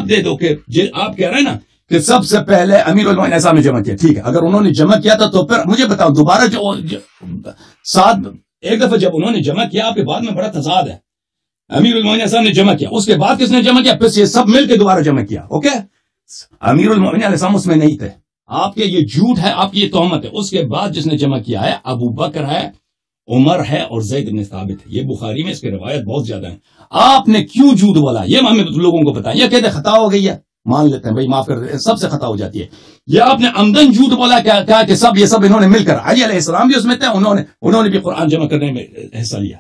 دے دو کہ آپ کہہ رہے ہیں نا کہ سب سے پہلے امیر المومنین صاحب نے جمع کیا. ٹھیک ہے, اگر انہوں نے جمع کیا تھا تو پھر مجھے بتاؤ دوبارہ ساتھ ایک دفعہ جب انہوں نے جمع کیا آپ کے بعد میں بڑا تضاد ہے. امیر المومنین صاحب نے جمع کیا, اس کے بعد کس نے جمع کیا؟ پھر یہ سب مل کے دوبارہ جمع کیا. اوکے, امیر المومنین علیہ السلام اس میں نہیں تھے. آپ کے یہ جھوٹ ہے, آپ کی یہ تہمت ہے. اس کے بعد جس نے جمع کیا ہے ابو بکر ہے, عمر ہے اور زید بن ثابت ہے. یہ بخاری میں اس کی روایت بہت زیادہ ہے. آپ نے کیوں جھوٹ بولا یہ ہمیں لوگوں کو بتائیں. یہ کہتے ہیں خطا ہو گئی ہے, مان لیتے ہیں بھائی معاف کر دیتے, سب سے خطا ہو جاتی ہے. یہ آپ نے عمدن جھوٹ بولا, کہا کہ یہ سب انہوں نے مل کر, علی علیہ السلام بھی اس میں تھے, انہوں نے بھی قرآن جمع کرنے میں حصہ لیا.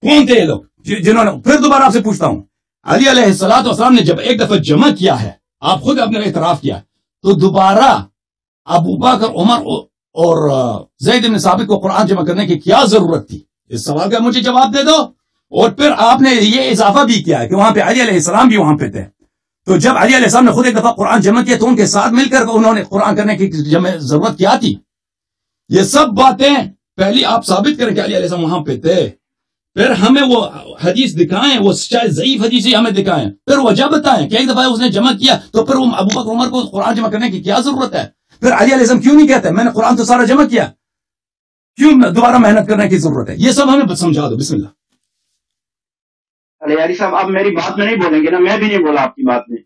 کون تھے یہ لوگ جنہوں نے؟ پھر دوبارہ آپ سے پوچھتا ہوں, علی علیہ السلام نے جب ایک دفعہ جمع کیا ہے, آپ خود اپنے اعتراف کیا, تو دوبارہ ابو بکر, عمر اور زید بن ثابت کو قرآن جمع کرنے کی کیا ضرورت تھی؟ اس سوال کا مجھے جواب دے دو. اور پھر آپ نے یہ اضافہ بھی کیا ہے کہ وہاں پہ علی علیہ السلام بھی وہاں پہ تھے. تو جب علی علیہ السلام نے خود ایک دفعہ قرآن جمع کیا تو ان کے ساتھ مل کر انہوں نے قرآن کرنے کی ضرورت کیا تھی؟ یہ سب باتیں پہلی آپ ثابت کریں کہ علی علیہ السلام وہاں پہ تھے, پھر ہمیں وہ حدیث دکھائیں, وہ چاہے ضعیف حدیث ہی ہمیں دکھائیں, پھر وجہ بتائیں کہ ایک دفعہ اس نے جمع کیا تو پھر وہ ابو بکر عمر کو قرآن جمع کرنے کی کیا ضرورت ہے؟ پھر علی علیہ السلام کیوں نہیں کہتے میں نے قرآن تو سارا جمع کیا, کیوں دوبارہ محنت کرنے کی ضرورت ہے؟ یہ سب ہمیں سمجھا دو. بسم اللہ. یاری صاحب آپ میری بات میں نہیں بولیں گے نا, میں بھی نہیں بولا آپ کی بات میں.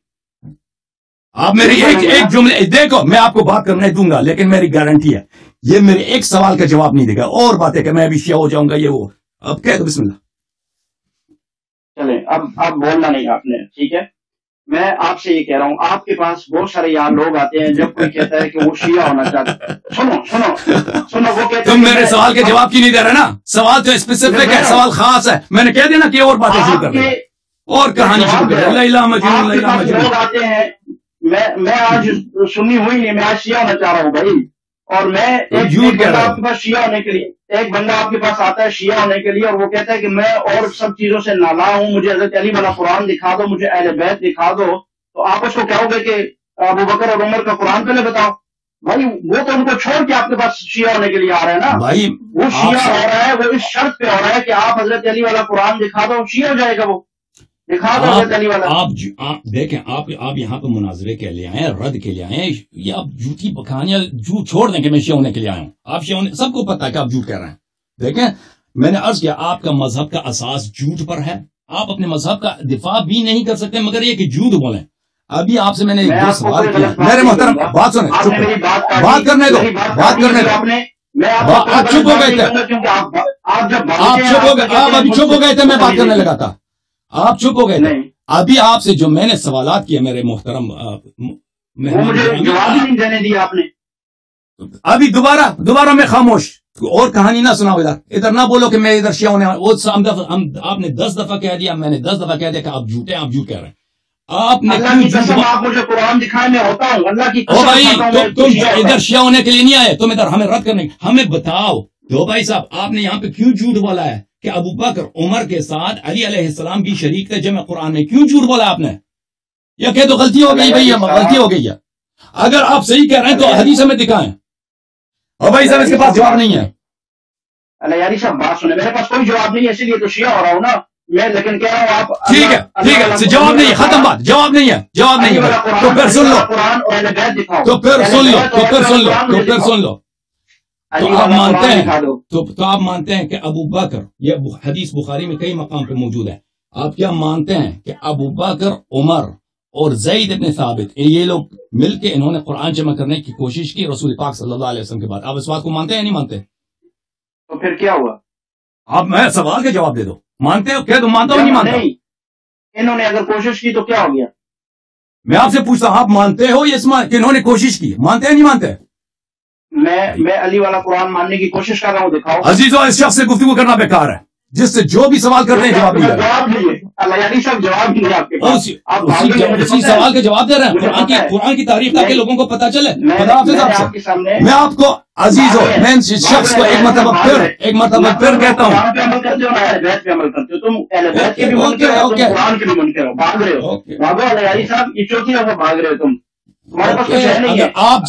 آپ میری ایک جملے دیکھو, میں آپ کو بات کرنے دوں گا لیکن میری گارنٹی ہے یہ میرے ایک سوال کا جواب نہیں دے گا. اور باتیں کہ میں بھی شیعہ ہو جاؤں گا یہ وہ, اب کہہ دو. بسم اللہ. چلیں اب بولنا نہیں آپ نے, ٹھیک ہے. میں آپ سے یہ کہہ رہا ہوں, آپ کے پاس بہت سارے یار لوگ آتے ہیں جب کوئی کہتا ہے کہ وہ شیعہ ہونا چاہتا ہے. سنو وہ کہتے ہیں تم میرے سوال کے جواب کیوں نہیں دے رہے نا؟ سوال تو اسپیسیفک ہے, سوال خاص ہے. میں نے کہہ دیا نا کہ اور باتیں شروع کر رہے ہیں اور کہانی شروع کر رہے ہیں. لوگ آتے ہیں, میں آج سنی ہوئی نہیں, میں آج شیعہ ہونا چاہ رہا ہوں بھائی. اور میں ایک بندہ آپ کے پاس شیعہ ہونے کے لیے, ایک بندہ آپ کے پاس آتا ہے شیعہ ہونے کے لیے اور وہ کہتا ہے کہ میں اور سب چیزوں سے نالا ہوں, مجھے حضرت علی والا قرآن دکھا دو, مجھے اہل بیت دکھا دو. تو آپ اس کو کہو گے کہ ابو بکر اور عمر کا قرآن پہلے بتاؤ. بھائی وہ تو ان کو چھوڑ کے آپ کے پاس شیعہ ہونے کے لیے آ رہے ہیں نا بھائی. وہ شیعہ ہو رہا ہے, وہ اس شرط پہ ہو رہا ہے کہ آپ حضرت علی والا قرآن دکھا دو, شیعہ ہو جائے گا. وہ دکھا دو حضرت علی والا. آپ دیکھیں, آپ یہاں پہ مناظرے کے لیے آئے ہیں, رد کے لیے آئے ہیں. یہ آپ جھوٹی بکھانیاں جھوٹ چھوڑ دیں کہ میں شیعہ ہونے کے لیے آیا ہوں. آپ شیعہ ہونے, سب کو پتا ہے کہ آپ جھوٹ کہہ رہے ہیں. دیکھیں میں نے عرض کیا آپ کا مذہب کا اساس جھوٹ پر ہے, آپ اپنے مذہب کا دفاع بھی نہیں کر سکتے مگر یہ کہ جھوٹ بولیں. ابھی آپ سے میں نے ایک سوال کیا, میرے محترم بات سنیں, بات کرنے دو, بات کرنے دو. آپ چپ ہو گئے تھے, آپ چپ ہو گئے, آپ ابھی چپ ہو گئے تھے, میں بات کرنے لگا تھا, آپ چپ ہو گئے تھے. ابھی آپ سے جو میں نے سوالات کیے میرے محترم, مجھے جواب نہیں دینے دیا آپ نے. ابھی دوبارہ میں خاموش, اور کہانی نہ سناؤ ادھر نہ بولو کہ میں ادھر شیعہ ہونے والا. آپ نے 10 دفعہ کہہ دیا, میں نے 10 دفعہ کہہ دیا کہ آپ جھوٹے ہیں, آپ جھوٹ کہہ رہے ہیں. آپ نے آپ مجھے قرآن دکھائے, میں ہوتا ہوں اللہ کی قسم. بھائی تم ادھر شیعہ ہونے کے لیے نہیں آئے, تم ادھر ہمیں رد کرنے, ہمیں بتاؤ دو بھائی صاحب, آپ نے یہاں پہ کیوں جھوٹ بولا ہے کہ ابو بکر عمر کے ساتھ علی علیہ السلام بھی شریک تھے جمع قرآن میں؟ کیوں جھوٹ بولا آپ نے؟ یہ کہ تو غلطی ہو گئی بھائی, غلطی ہو گئی ہے. اگر آپ صحیح کہہ رہے ہیں تو حدیث میں دکھائیں. اور بھائی صاحب اس کے پاس جواب نہیں ہے. اللہ یاری صاحب بات سنیں, میرے پاس کوئی جواب نہیں ہے, اسی لیے تو شیعہ ہو رہا ہوں نا میں. لیکن کہہ رہا ہوں آپ ٹھیک ہے, جواب نہیں ہے, ختم بات, جواب نہیں ہے, جواب نہیں ہے. تو پھر سن لو, تو پھر سن لو. تو آپ مانتے ہیں, تو آپ مانتے ہیں کہ ابو بکر, یہ حدیث بخاری میں کئی مقام پہ موجود ہے, آپ کیا مانتے ہیں کہ ابو بکر, عمر اور زید بن ثابت یہ لوگ مل کے انہوں نے قرآن جمع کرنے کی کوشش کی رسول پاک صلی اللہ علیہ وسلم کے بعد؟ آپ اس بات کو مانتے ہیں یا نہیں مانتے؟ تو پھر کیا ہوا؟ آپ میں سوال کا جواب دے دو. مانتے ہو کیا؟ تم مانتا ہو نہیں مانتا؟ انہوں نے اگر کوشش کی تو کیا ہو گیا؟ میں آپ سے پوچھتا ہوں, آپ مانتے ہو کہ انہوں نے کوشش کی؟ مانتے ہیں نہیں مانتے؟ میں علی والا قرآن ماننے کی کوشش کر رہا ہوں, دکھاؤ. عزیزو اس شخص سے گفتگو کرنا بیکار ہے, جس سے جو بھی سوال کرتے ہیں جواب نہیں ہے. اللہ یاری صاحب جواب نہیں ہے آپ کے پاس, اسی سوال کے جواب دے رہے ہیں. قرآن کی تاریخ تاکہ لوگوں کو پتہ چلے. خدا حافظ آپ سے. میں آپ کو عزیز ہو, میں اس شخص کو ایک مرتبہ پھر کہتا ہوں, بھاگ رہے ہو تم. آپ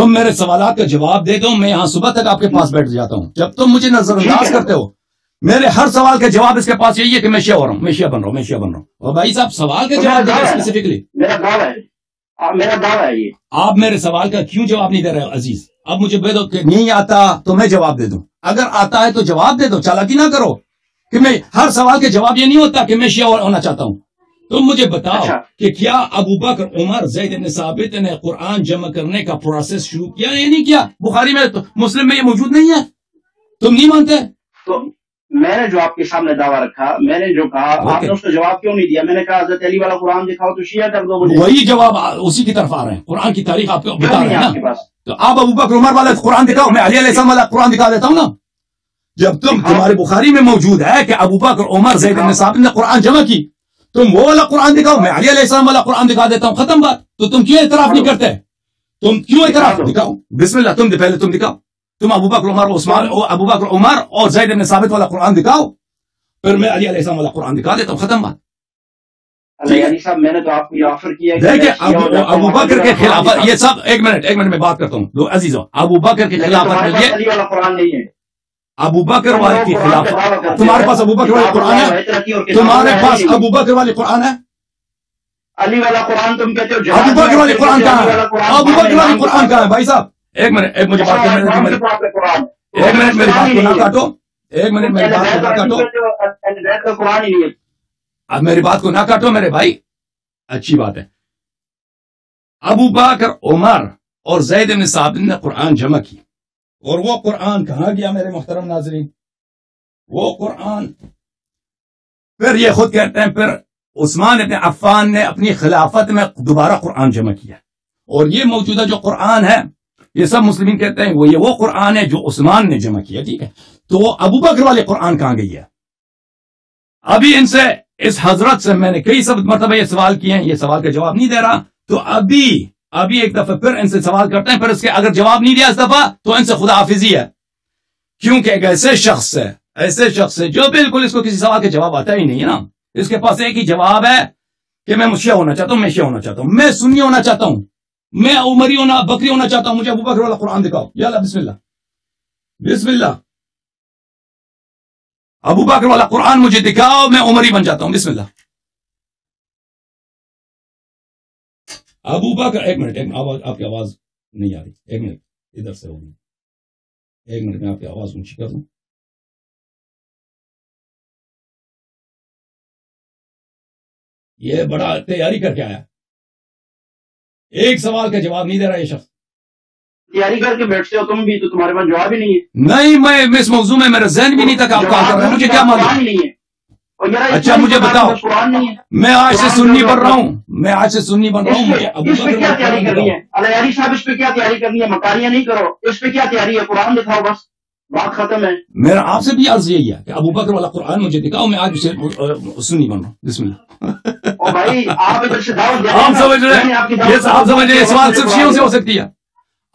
میرے سوالات کا جواب دے دو, میں یہاں صبح تک آپ کے پاس بیٹھ جاتا ہوں. جب تم مجھے نظر انداز کرتے ہو میرے ہر سوال کا جواب اس کے پاس یہی ہے کہ میں شیعہ ہو رہا ہوں، میں شیعہ بن رہا ہوں اور بھائی صاحب سوال کا جواب دے رہے اسپیسیفکلی. میرا دعویٰ ہے یہ. آپ میرے سوال کا کیوں جواب نہیں دے رہے عزیز؟ اب مجھے بے دو کہ نہیں آتا تو میں جواب دے دوں. اگر آتا ہے تو جواب دے دو، چالاکی نہ کرو کہ میں ہر سوال کے جواب یہ نہیں ہوتا کہ میں شیعہ ہونا چاہتا ہوں. تم مجھے بتاؤ کہ کیا ابو بکر عمر زید بن ثابت نے قرآن جمع کرنے کا پروسیس شروع کیا یا نہیں کیا؟ بخاری میں مسلم میں یہ موجود نہیں ہے، تم نہیں مانتے؟ تو میں نے جو آپ کے سامنے دعویٰ رکھا، میں نے جو کہا آپ نے اس کا جواب کیوں نہیں دیا؟ میں نے کہا حضرت علی والا قرآن دکھاؤ تو شیعہ کر دو. وہی جواب اسی کی طرف آ رہے ہیں، قرآن کی تاریخ آپ کو بتا رہے ہیں نا. تو آپ ابو بکر عمر والا قرآن دکھاؤ، میں علی علیہ السلام والا قرآن دکھا دیتا ہوں نا. جب تمہارے بخاری میں موجود ہے کہ ابو بکر عمر زید بن ثابت نے قرآن جمع کی، تم وہ والا قرآن دکھاؤ، میں علی علیہ السلام والا قرآن دکھا دیتا ہوں، ختم بات. تو تم کیوں اعتراف نہیں کرتے؟ تم کیوں اعتراف دکھاؤ؟ بسم اللہ، تم پہلے تم دکھاؤ. تم ابو بکر عمر عثمان ابو بکر عمر اور زید بن ثابت والا قرآن دکھاؤ، پھر میں علی علیہ السلام والا قرآن دکھا دیتا ہوں، ختم بات. علی صاحب میں نے تو آپ کو یہ آفر کیا ہے دیکھیں ابو بکر کے خلافت، یہ سب ایک منٹ میں بات کرتا ہوں لو عزیزوں. ابو بکر کے خلافت میں یہ علی والا قرآن نہیں ہے. ابو بکر والے کی خلافت، تمہارے پاس ابو بکر والی قرآن ہے؟ تمہارے پاس ابو بکر والی قرآن ہے؟ علی والا قرآن تم کہتے ہو ابو بکر والی قرآن کہاں ہے؟ ابو بکر والی قرآن کہاں ہے بھائی صاحب؟ ایک منٹ مجھے بات کرنے دو. ایک منٹ میری بات کو نہ کاٹو، ایک منٹ میری بات کو نہ کاٹو، قرآن ہی نہیں ہے. اب میری بات کو نہ کاٹو میرے بھائی، اچھی بات ہے. ابو بکر عمر اور زید بن ثابت نے قرآن جمع کی، اور وہ قرآن کہاں گیا میرے محترم ناظرین؟ وہ قرآن پھر یہ خود کہتے ہیں پھر عثمان ابن عفان نے اپنی خلافت میں دوبارہ قرآن جمع کیا. اور یہ موجودہ جو قرآن ہے، یہ سب مسلمین کہتے ہیں وہ قرآن ہے جو عثمان نے جمع کیا. ٹھیک ہے، تو وہ ابو بکر والے قرآن کہاں گئی ہے؟ ابھی ان سے اس حضرت سے میں نے کئی مرتبہ یہ سوال کیے ہیں، یہ سوال کا جواب نہیں دے رہا. تو ابھی ایک دفعہ پھر ان سے سوال کرتے ہیں، پھر اس کے اگر جواب نہیں دیا اس دفعہ تو ان سے خدا حافظی ہے. کیونکہ ایک ایسے شخص ہے جو بالکل اس کو کسی سوال کا جواب آتا ہی نہیں ہے نا. اس کے پاس ایک ہی جواب ہے کہ میں شیعہ ہونا چاہتا ہوں، میں شیعہ ہونا چاہتا ہوں، میں سنی ہونا چاہتا ہوں، میں عمری ہونا بکری ہونا چاہتا ہوں، مجھے ابو بکر والا قرآن دکھاؤ. یا بسم اللہ بسم اللہ، ابو بکر والا قرآن مجھے دکھاؤ، میں عمری بن جاتا ہوں. بسم اللہ. ابو بکر ایک منٹ آپ کی آواز نہیں آ رہی، ایک منٹ ادھر سے ہوگی، ایک منٹ میں آپ کی آواز اونچی کر دوں. یہ بڑا تیاری کر کے آیا، ایک سوال کا جواب نہیں دے رہا یہ شخص. تیاری کر کے بیٹھتے ہو تم بھی، تو تمہارے پاس جواب ہی نہیں ہے. نہیں، میں اس موضوع میں میرا ذہن بھی نہیں تھا کہ آپ کہاں کر رہے ہیں، مجھے کیا معلوم نہیں ہے. اچھا مجھے بتاؤ، میں آج سے سنی بن رہا ہوں، مجھے ابو اس پہ کیا تیاری کرنی ہے؟ علی صاحب اس پہ کیا تیاری کرنی ہے؟ مکاریاں نہیں کرو، اس پہ کیا تیاری ہے؟ قرآن دکھاؤ، بس بات ختم ہے. میرا آپ سے بھی عرض یہی ہے کہ ابو بکر والا قرآن مجھے دکھاؤ، میں آج سے سنی بن رہا ہوں. بسم اللہ. اور بھائی آپ ادھر سے دعوت دے آپ سمجھ رہے ہیں، آپ سمجھ رہے ہیں، سوال صرف شیعوں سے ہو سکتی ہے.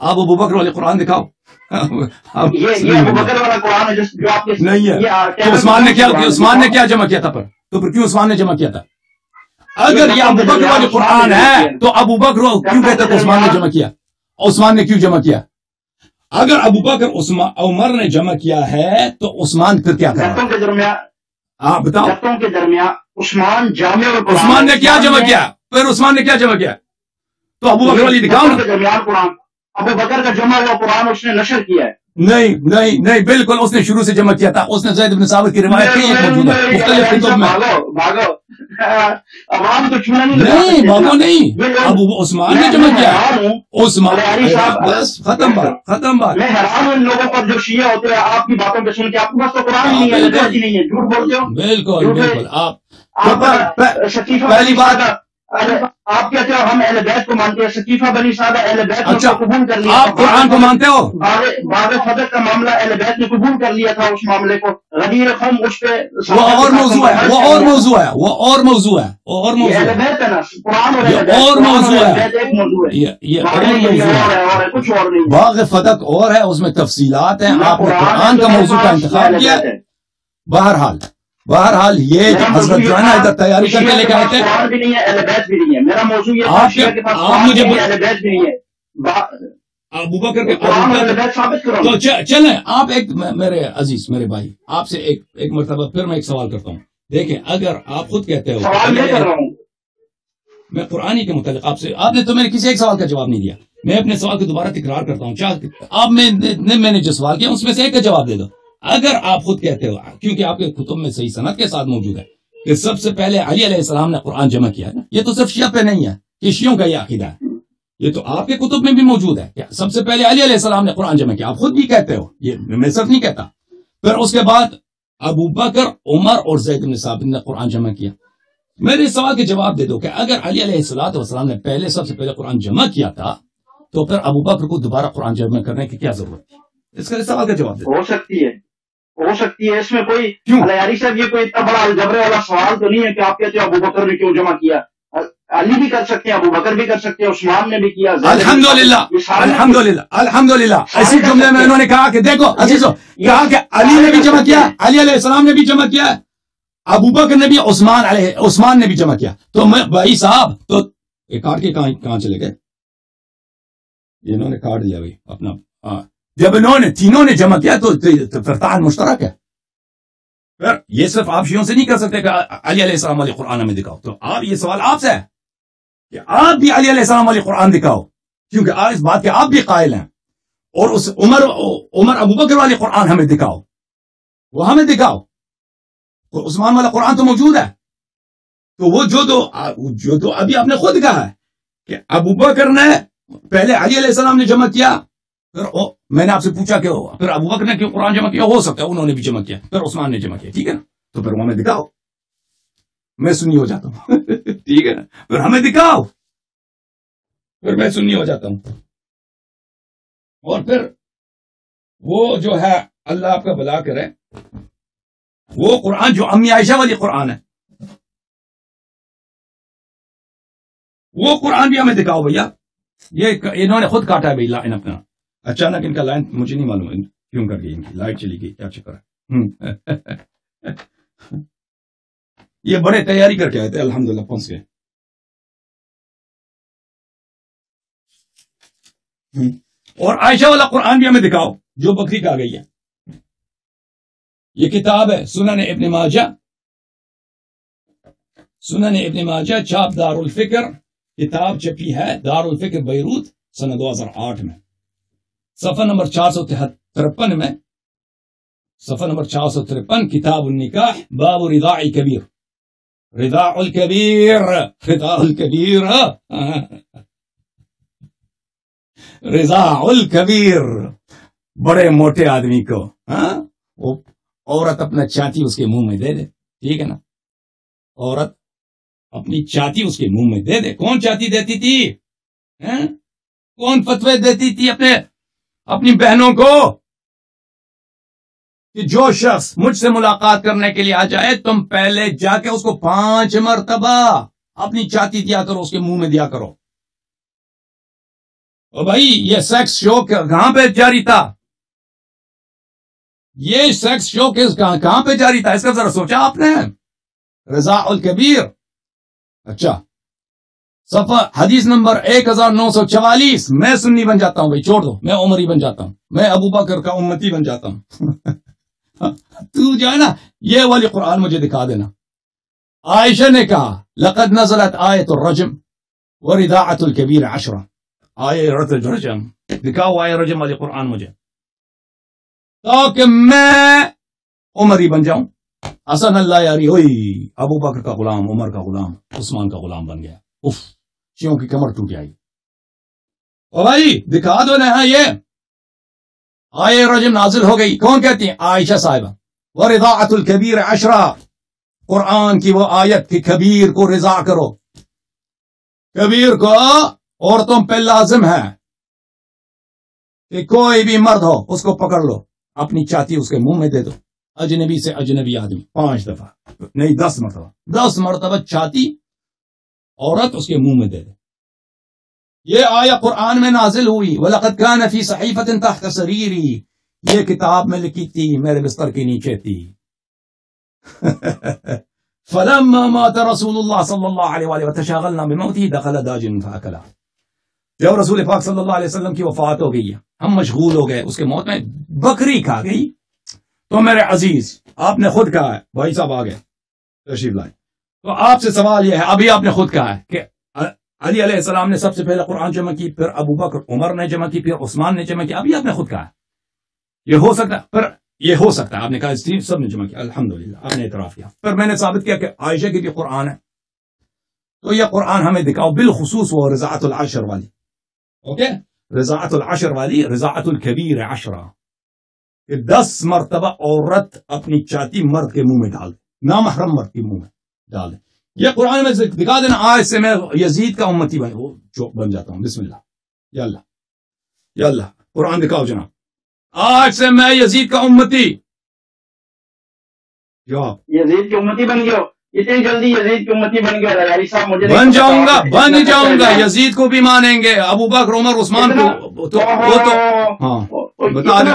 آپ ابو بکر والے قرآن دکھاؤ. یہ ابو بکر والا قرآن ہے جو آپ کے نہیں ہے. تو عثمان نے کیا جمع کیا تھا؟ تو پھر کیوں عثمان نے جمع کیا تھا؟ اگر یہ ابو بکر والی قرآن ہے تو ابو بکر کیوں کہتے کہ عثمان نے جمع کیا؟ عثمان نے کیوں جمع کیا؟ اگر ابو بکر عمر نے جمع کیا ہے تو عثمان پھر کیا کرا؟ جتوں کے درمیان آپ بتاؤ. جتوں کے درمیان عثمان جامع عثمان نے کیا جمع کیا؟ پھر عثمان نے کیا جمع کیا؟ تو ابو بکر والی دکھاؤ نا. کے درمیان قرآن، ابو بکر کا جمع ہوا قرآن اس نے نشر کیا ہے. نہیں بالکل اس نے شروع سے جمع کیا تھا. اس نے زید بن ثابت کی روایت کی موجود ہے مختلف کتب میں. بھاگو عوام تو چھوڑا نہیں، بھاگو نہیں، ابو عثمان نے جمع کیا. عثمان بس ختم بات. میں حیران ہوں ان لوگوں پر جو شیعہ ہوتے ہیں آپ کی باتوں پہ سن کے. آپ کے پاس تو قرآن نہیں ہے، جھوٹ بولتے ہو. بالکل آپ پہلی بات آپ کہتے ہو ہم اہل بیت کو مانتے ہیں. شکیفہ بنی سعدہ اہل بیت نے قبول کر لیا. آپ قرآن کو مانتے ہو؟ باب فتح کا معاملہ اہل بیت نے قبول کر لیا تھا. اس معاملے کو غدیر قوم اس پہ وہ اور موضوع ہے. اہل بیت ہے نا، قرآن اور موضوع ہے. ایک موضوع ہے، یہ کچھ اور نہیں. باغ فتح اور ہے، اس میں تفصیلات ہیں. آپ نے قرآن کا موضوع کا انتخاب کیا. بہرحال یہ حضرت جو ہے نا ادھر تیاری کر کے لے کے آئے تھے. قرآن بھی نہیں ہے، اہل بیت بھی نہیں ہے. میرا موضوع یہ آپ مجھے اہل بیت بھی نہیں ہے. ابو بکر کے ثابت کرو. تو چلیں آپ ایک میرے عزیز میرے بھائی آپ سے ایک مرتبہ پھر میں ایک سوال کرتا ہوں. دیکھیں اگر آپ خود کہتے ہو سوال یہ کر رہا ہوں میں قرآن کے متعلق آپ نے تو میرے کسی ایک سوال کا جواب نہیں دیا. میں اپنے سوال کو دوبارہ تکرار کرتا ہوں. آپ میں نے جو سوال کیا اس میں سے ایک کا جواب دے دو. اگر آپ خود کہتے ہو کیونکہ آپ کے کتب میں صحیح سند کے ساتھ موجود ہے کہ سب سے پہلے علی علیہ السلام نے قرآن جمع کیا ہے نا. یہ تو صرف شیعہ پہ نہیں ہے کہ شیعوں کا یہ عقیدہ ہے. یہ تو آپ کے کتب میں بھی موجود ہے کہ سب سے پہلے علی علیہ السلام نے قرآن جمع کیا. آپ خود بھی کہتے ہو یہ میں صرف نہیں کہتا. پھر اس کے بعد ابو بکر عمر اور زید بن ثابت نے قرآن جمع کیا. میرے سوال کے جواب دے دو کہ اگر علی علیہ السلام نے سب سے پہلے قرآن جمع کیا تھا تو پھر ابو بکر کو دوبارہ قرآن جمع کرنے کی کیا ضرورت تھی؟ اس کا سوال کا جواب دے دو. ہو سکتی ہے اس میں کوئی یاری صاحب یہ کوئی اتنا بڑا الجبرے والا سوال تو نہیں ہے کہ آپ کہتے ہو ابو بکر نے کیوں جمع کیا. علی بھی کر سکتے ہیں, ابو بکر بھی کر سکتے ہیں, عثمان نے بھی کیا. الحمدللہ اسی جملے میں انہوں نے کہا کہ دیکھو عزیزو کہا کہ علی نے بھی جمع کیا, علی علیہ السلام نے بھی جمع کیا, ابو بکر نے بھی, عثمان نے بھی جمع کیا. تو میں بھائی صاحب تو یہ کاٹ کے کہاں چلے گئے؟ انہوں نے کاٹ لیا بھائی اپنا. جب انہوں نے تینوں نے جمع کیا تو فرتان مشترک ہے. پھر یہ صرف آپ شیعوں سے نہیں کر سکتے کہ علی علیہ السلام والی قرآن ہمیں دکھاؤ. تو آپ یہ سوال آپ سے ہے کہ آپ بھی علی علیہ السلام والی قرآن دکھاؤ, کیونکہ اس بات کے آپ بھی قائل ہیں. اور اس عمر ابو بکر والی قرآن ہمیں دکھاؤ, وہ ہمیں دکھاؤ. اور عثمان والا قرآن تو موجود ہے. تو وہ جو تو ابھی آپ نے خود کہا ہے کہ ابو بکر نے پہلے علی علیہ السلام نے جمع کیا, پھر میں نے آپ سے پوچھا کہ پھر ابو بکر نے کیوں قرآن جمع کیا؟ ہو سکتا ہے انہوں نے بھی جمع کیا, پھر عثمان نے جمع کیا. ٹھیک ہے نا, تو پھر وہ ہمیں دکھاؤ. میں سنی ہو جاتا ہوں. ٹھیک ہے نا, پھر ہمیں دکھاؤ, پھر میں سنی ہو جاتا ہوں. اور پھر وہ جو ہے اللہ آپ کا بھلا کرے, وہ قرآن جو امی عائشہ والی قرآن ہے وہ قرآن بھی ہمیں دکھاؤ بھیا. یہ انہوں نے خود کاٹا ہے بھائی لائن اپنا. اچانک ان کا لائن مجھے نہیں معلوم کیوں کر گئی, ان کی لائٹ چلی گئی, کیا چکر ہے. یہ بڑے تیاری کر کے آئے تھے, الحمدللہ پہنچ گئے. اور عائشہ والا قرآن بھی ہمیں دکھاؤ جو بکری کا گئی ہے. یہ کتاب ہے سنن ابن ماجہ, سنن ابن ماجہ چھاپ دار الفکر, کتاب چھپی ہے دار الفکر بیروت سن 2008 میں, صفحہ نمبر 453 میں, صفحہ نمبر 453, کتاب النکاح باب رضاع الکبیر. رضاع الکبیر, رضاع الکبیر, رضاع الکبیر, بڑے موٹے آدمی کو وہ عورت اپنا چاٹی اس کے منہ میں دے دے. ٹھیک ہے نا, عورت اپنی چاٹی اس کے منہ میں دے دے. کون چاٹی دیتی تھی؟ کون فتوے دیتی تھی اپنی بہنوں کو کہ جو شخص مجھ سے ملاقات کرنے کے لیے آ جائے تم پہلے جا کے اس کو 5 مرتبہ اپنی چاٹی دیا کرو, اس کے منہ میں دیا کرو. اور بھائی یہ سیکس شو کہاں پہ جاری تھا؟ یہ سیکس شو کہاں پہ جاری تھا؟ اس کا ذرا سوچا آپ نے؟ رضاع الکبیر. اچھا, صفحہ حدیث نمبر 1944. میں سنی بن جاتا ہوں بھائی, چھوڑ دو, میں عمری بن جاتا ہوں, میں ابو بکر کا امتی بن جاتا ہوں. تو جو ہے نا یہ والی قرآن مجھے دکھا دینا. عائشہ نے کہا لقد نزلت آیت الرجم ورضاعت الکبیر 10. آیت الرجم دکھاؤ, آیت الرجم والی قرآن مجھے, تاکہ میں عمری بن جاؤں. حسن اللہ یاری ہوئی, ابو بکر کا غلام, عمر کا غلام, عثمان کا غلام بن گیا. اف, شیعوں کی کمر ٹوٹ آئی. اور بھائی دکھا دو نا یہ آیت رجم نازل ہو گئی. کون کہتی ہیں؟ عائشہ صاحبہ. ورضاعت الکبیر 10, قرآن کی وہ آیت کہ کبیر کو رضا کرو. کبیر کو عورتوں پہ لازم ہے کہ کوئی بھی مرد ہو اس کو پکڑ لو, اپنی چاٹی اس کے منہ میں دے دو. اجنبی سے اجنبی آدمی 5 دفعہ نہیں 10 مرتبہ, 10 مرتبہ چاٹی عورت اس کے منہ میں دے دے. یہ آیا قرآن میں نازل ہوئی. وَلَقَدْ كَانَ فِي صَحِيفَةٍ تَحْتَ سَرِيرِي, یہ کتاب میں لکھی تھی میرے بستر کے نیچے تھی. فَلَمَّا مَاتَ رَسُولُ اللَّهِ صَلَّى اللَّهُ عَلَيْهِ وَتَشَاغَلْنَا بِمَوْتِهِ دَخَلَ دَاجٍ فَأَكَلَهُ. جب رسول پاک صلی اللہ علیہ وسلم کی وفات ہو گئی ہے، ہم مشغول ہو گئے، اس کے موت میں بکری کھا گئی، تو میرے عزیز آپ نے خود کہا ہے، بھائی صاحب آگے تشریف لائیں، تو آپ سے سوال یہ ہے، ابھی آپ نے خود کہا ہے کہ علی علیہ السلام نے سب سے پہلے قرآن جمع کی، پھر ابو بکر عمر نے جمع کی، پھر عثمان نے جمع کی، ابھی آپ نے خود کہا ہے یہ ہو سکتا ہے، پھر یہ ہو سکتا ہے آپ نے کہا سب نے جمع کیا، الحمدللہ آپ نے اعتراف کیا، پھر میں نے ثابت کیا کہ عائشہ کی بھی قرآن ہے، تو یہ قرآن ہمیں دکھاؤ، بالخصوص وہ رضاعت العشر والی، اوکے، رضاعت العشر والی، رضاعت الکبیر عشرہ، کہ 10 مرتبہ عورت اپنی چاتی مرد کے منہ میں ڈال دے، نامحرم مرد کے منہ میں ڈال دے، یہ قرآن میں دکھا دینا، آج سے میں یزید کا امتی بن جاتا ہوں، بسم اللہ، یا اللہ یا اللہ، قرآن دکھاؤ جناب، آج سے میں یزید کا امتی، جواب یزید کی امتی بن گیا، اتنی جلدی یزید کی امتی بن گیا یاری صاحب، مجھے بن جاؤں گا، یزید کو بھی مانیں گے، ابو بکر عمر عثمان کو تو ہاں بتا دیں،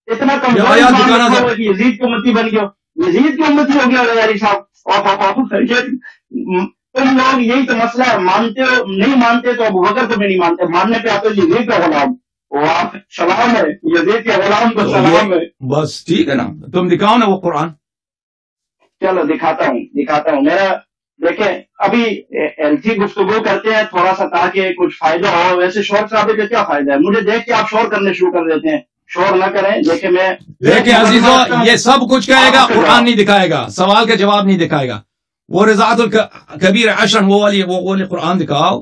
اتنا کم یزید کی امتی بن گیا، یزید کی امتی ہو گیا یاری صاحب، تم لوگ یہی تو مسئلہ ہے، مانتے ہو نہیں مانتے تو ابو بکر کو بھی نہیں مانتے، ماننے پہ آتے یزید کا غلام، سلام ہے یزید کے غلام کو سلام ہے، بس ٹھیک ہے نا، تم دکھاؤ نا وہ قرآن، چلو دکھاتا ہوں میرا، دیکھیں ابھی ایلچی گفتگو کرتے ہیں تھوڑا سا تاکہ کچھ فائدہ ہو، ویسے شور صاحب کا کیا فائدہ ہے، مجھے دیکھ کے آپ شور کرنے شروع کر دیتے ہیں، شور نہ کریں، دیکھیں عزیزو یہ سب کچھ کہے گا، قرآن نہیں دکھائے گا، سوال کا جواب نہیں دکھائے گا، وہ رضاعت الکبیر عشر وہ والی قرآن دکھاؤ،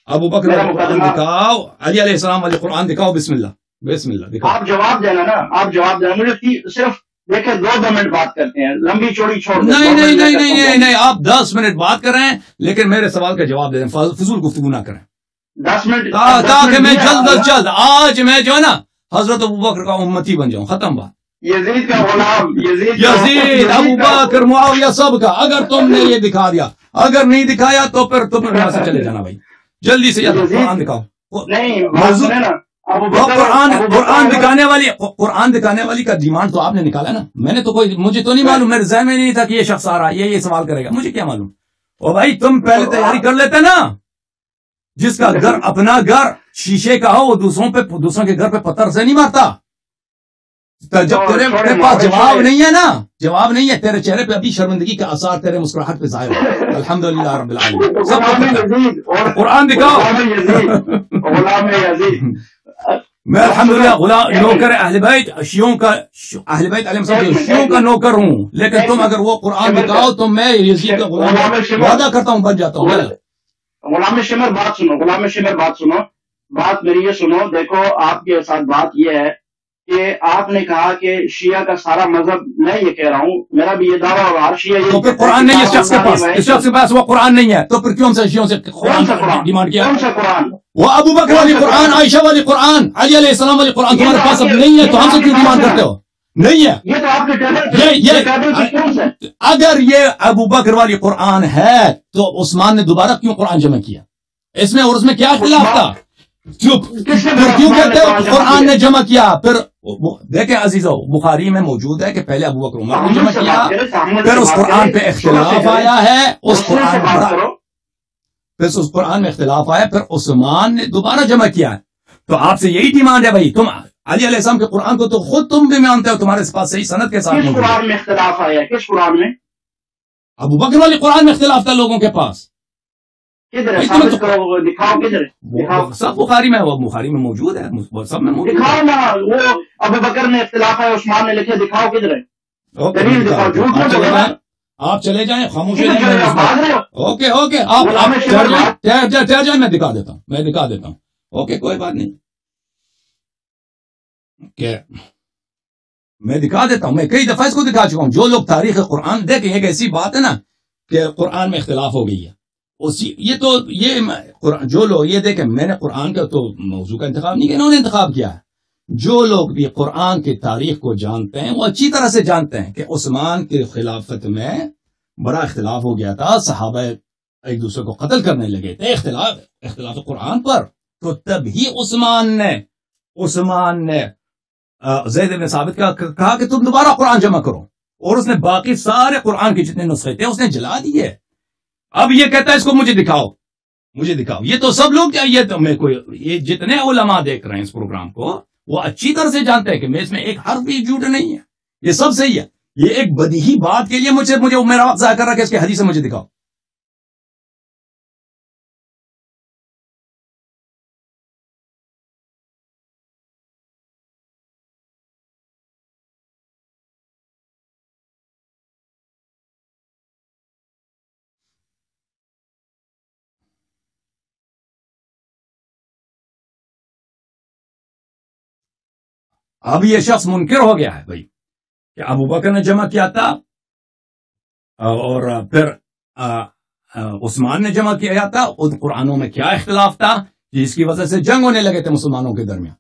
ابو بکر والی قرآن دکھاؤ، علی علیہ السلام والی قرآن دکھاؤ، بسم اللہ دکھاؤ، آپ جواب دینا نا، آپ جواب دینا، مجھے صرف دیکھیں 2 منٹ بات کرتے ہیں، لمبی چوڑی چھوڑ دیں، نہیں آپ 10 منٹ بات کر رہے ہیں، لیکن میرے سوال کا جواب دے دیں، فضول گفتگو نہ کریں، 10 منٹ تاکہ میں جلد آج میں جو ہے نا حضرت ابو بکر کا امتی بن جاؤں، ختم بات، یزید کا غلام، یزید ابو بکر معاویہ سب کا، اگر تم نے یہ دکھا دیا، اگر نہیں دکھایا تو پھر تم یہاں سے چلے جانا، بھائی جلدی سے قرآن دکھاؤ، قرآن دکھانے والی کا ڈیمانڈ تو آپ نے نکالا نا، میں نے تو مجھے تو نہیں معلوم، میرے ذہن میں نہیں تھا کہ یہ شخص آ رہا ہے یہ سوال کرے گا، مجھے کیا معلوم، او بھائی تم پہلے تیاری کر لیتے نا، جس کا گھر اپنا گھر شیشے کا ہو وہ دوسروں کے گھر پہ پتھر سے نہیں مارتا، جب تیرے پاس جواب نہیں ہے نا، جواب نہیں ہے، تیرے چہرے پہ ابھی شرمندگی کا آثار تیرے مسکراہٹ پہ ظاہر ہو، الحمدللہ رب العالمین، قرآن دکھاؤ، میں الحمدللہ غلام نوکر اہل بیت شیعوں کا، اہل بیت علیہ السلام شیعوں کا نوکر ہوں، لیکن تم اگر وہ قرآن دکھاؤ تو میں یزید کا غلام وعدہ کرتا ہوں بن جاتا ہوں۔ غلام شمر بات سنو، بات میری یہ سنو، دیکھو آپ کے ساتھ بات یہ ہے کہ آپ نے کہا کہ شیعہ کا سارا مذہب، میں یہ کہہ رہا ہوں میرا بھی یہ دعویٰ اور ہر شیعہ تو پھر قرآن نہیں ہے اس شخص کے پاس وہ قرآن نہیں ہے، تو پھر کیوں سے شیعوں سے قرآن ڈیمانڈ کیا؟ کون سا قرآن؟ وہ ابو بکر والی قرآن، عائشہ والی قرآن، علی علیہ السلام والی قرآن تمہارے پاس اب نہیں ہے، تو ہم سے کیوں ڈیمانڈ کرتے ہو؟ نہیں ہے، یہ تو آپ کے ٹیبل، اگر یہ ابو بکر والی قرآن ہے تو عثمان نے دوبارہ کیوں قرآن جمع کیا؟ اس میں اور اس میں کیا اختلاف تھا؟ چپ، کیوں کہتے ہو قرآن نے جمع کیا؟ پھر دیکھیں عزیزو، بخاری میں موجود ہے کہ پہلے ابو بکر عمر نے جمع کیا، پھر اس قرآن پہ اختلاف آیا ہے، اس قرآن میں اختلاف آیا، پھر عثمان نے دوبارہ جمع کیا ہے، تو آپ سے یہی ڈیمانڈ ہے بھائی، تم علی علیہ السلام کے قرآن کو تو خود تم بھی مانتے ہو، تمہارے پاس صحیح سند کے ساتھ، کس قرآن میں اختلاف آیا؟ کس قرآن میں؟ ابو بکر والی قرآن میں اختلاف تھا لوگوں کے پاس، دکھاؤ کدھر، سب بخاری میں، وہ بخاری میں موجود ہے، سب میں موجود دکھاؤ نا، وہ ابو بکر میں اختلاف ہے، عثمان نے لکھے، دکھاؤ کدھر ہے، آپ چلے جائیں، خاموش اوکے آپ ٹھہر جائیں، میں دکھا دیتا ہوں، اوکے کوئی بات نہیں، میں دکھا دیتا ہوں، میں کئی دفعہ اس کو دکھا چکا ہوں، جو لوگ تاریخ قرآن دیکھیں، ایک ایسی بات ہے نا کہ قرآن میں اختلاف ہو گئی ہے، جو لوگ یہ دیکھیں، میں نے قرآن کا تو موضوع کا انتخاب نہیں کیا، انہوں نے انتخاب کیا ہے، جو لوگ بھی قرآن کی تاریخ کو جانتے ہیں وہ اچھی طرح سے جانتے ہیں کہ عثمان کی خلافت میں بڑا اختلاف ہو گیا تھا، صحابہ ایک دوسرے کو قتل کرنے لگے تھے، اختلاف قرآن پر، تو تب ہی عثمان نے زید بن ثابت کا کہا کہ تم دوبارہ قرآن جمع کرو، اور اس نے باقی سارے قرآن کے جتنے نسخے تھے اس نے جلا دیے، اب یہ کہتا ہے اس کو مجھے دکھاؤ، مجھے دکھاؤ. یہ تو سب لوگ یہ تو میں کوئی یہ جتنے علماء دیکھ رہے ہیں اس پروگرام کو وہ اچھی طرح سے جانتے ہیں کہ میں اس میں ایک حرف بھی جھوٹ نہیں ہے. یہ سب صحیح ہے. یہ ایک بدیہی بات کے لیے مجھے میرا وقت ضائع کر رہا ہے کہ اس کے حدیث مجھے دکھاؤ. اب یہ شخص منکر ہو گیا ہے بھائی کہ ابو بکر نے جمع کیا تھا اور پھر عثمان نے جمع کیا تھا. ان قرآنوں میں کیا اختلاف تھا جس کی وجہ سے جنگ ہونے لگے تھے مسلمانوں کے درمیان.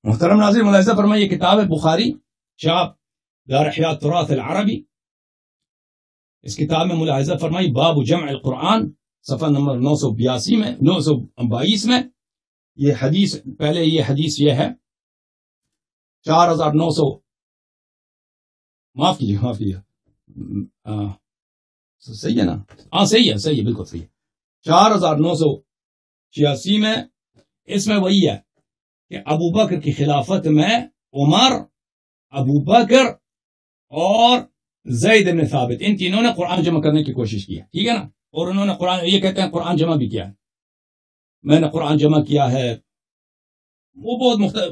محترم ناظرین ملاحظہ فرمائیے کتاب ہے بخاری شاپ دار احیاء تراث العربی. اس کتاب میں ملاحظہ فرمائی باب جمع القرآن صفحہ نمبر 922 میں یہ حدیث پہلے یہ حدیث یہ ہے 4900 معاف کیجیے صحیح ہے نا. ہاں صحیح ہے بالکل صحیح ہے. 4986 میں اس میں وہی ہے کہ ابو بکر کی خلافت میں عمر ابو بکر اور زید بن ثابت ان تینوں نے قرآن جمع کرنے کی کوشش کی ہے. ٹھیک ہے نا. اور انہوں نے قرآن یہ کہتے ہیں قرآن جمع بھی کیا ہے. میں نے قرآن جمع کیا ہے. وہ بہت مختلف.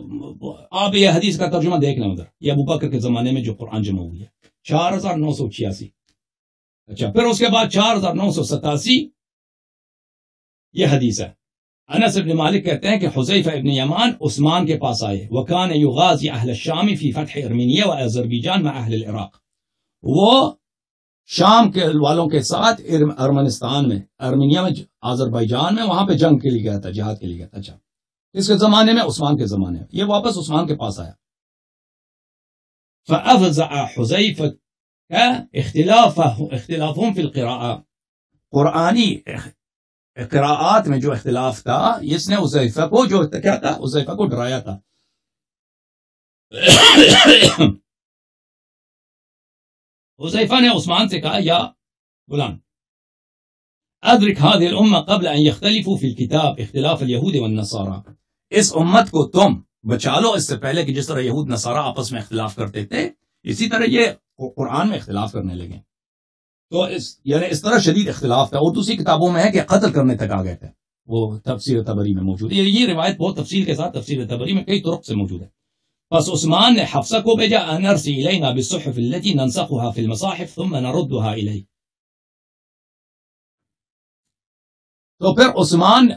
آپ یہ حدیث کا ترجمہ دیکھ لیں ادھر. یہ ابو بکر کے زمانے میں جو قرآن جمع ہوئی ہے 4986. اچھا پھر اس کے بعد 4987 یہ حدیث ہے. انس ابن مالک کہتے ہیں کہ حذیفہ ابن یمان عثمان کے پاس آئے وکان یغازی اہل الشام فی فتح ارمینیہ و آذربائیجان مع اہل العراق. وہ شام کے والوں کے ساتھ ارمنستان میں ارمینیا میں آذربائیجان میں وہاں پہ جنگ کے لیے گیا تھا جہاد کے لیے گیا تھا. اچھا اس کے زمانے میں عثمان کے زمانے میں یہ واپس عثمان کے پاس آیا. فافزع حذیفہ اختلافهم فی القراءة قرآنی قراءات میں جو اختلاف تھا اس نے حذیفہ کو جو کیا تھا حذیفہ کو ڈرایا تھا. حذیفہ نے عثمان سے کہا یا غلام ادرک هذه الامه قبل ان يختلفوا في الكتاب اختلاف اليهود والنصارى. اس امت کو تم بچا لو اس سے پہلے کہ جس طرح یہود نصارہ آپس میں اختلاف کرتے تھے اسی طرح یہ قرآن میں اختلاف کرنے لگے. تو یعنی اس طرح شدید اختلاف تھا. اور دوسری کتابوں میں ہے کہ قتل کرنے تک آ گئے تھے. وہ تفسیر طبری میں موجود ہے. یہ روایت بہت تفصیل کے ساتھ تفسیر طبری میں کئی طرق سے موجود ہے. پس عثمان نے حفصہ کو بھیجا ان ارسل الینا بالصحف التي ننسخها في المصاحف ثم نردها الیک. تو پھر عثمان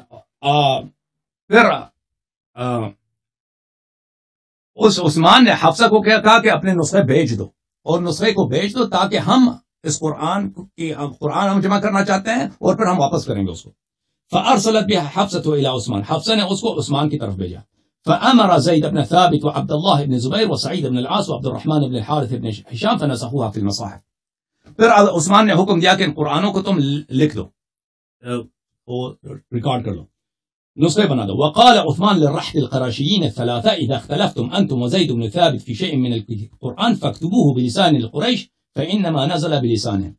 عثمان نے حفصہ کو کہا کہ اپنے نسخے بھیج دو اور نسخے کو بھیج دو تاکہ ہم اس قرآن ہم جمع کرنا چاہتے ہیں اور پھر ہم واپس کریں گے اس کو. فارسلت بها حفصة الى عثمان. حفصہ نے اس کو عثمان کی طرف بھیجا. فامر زید بن ثابت وعبد الله بن زبیر وسعید بن العاص وعبد الرحمن بن الحارث بن ہشام فنسخوها في المصاحف. پھر عثمان نے حکم دیا کہ ان قرآنوں کو تم لکھ دو اور ریکارڈ کر لو نسخے بنا دو. وقال عثمان للرحل القراشيين الثلاثة اذا اختلفتم انتم وزيد بن ثابت في شيء من القرآن فاكتبوه بلسان القريش فانما نزل بلسانه.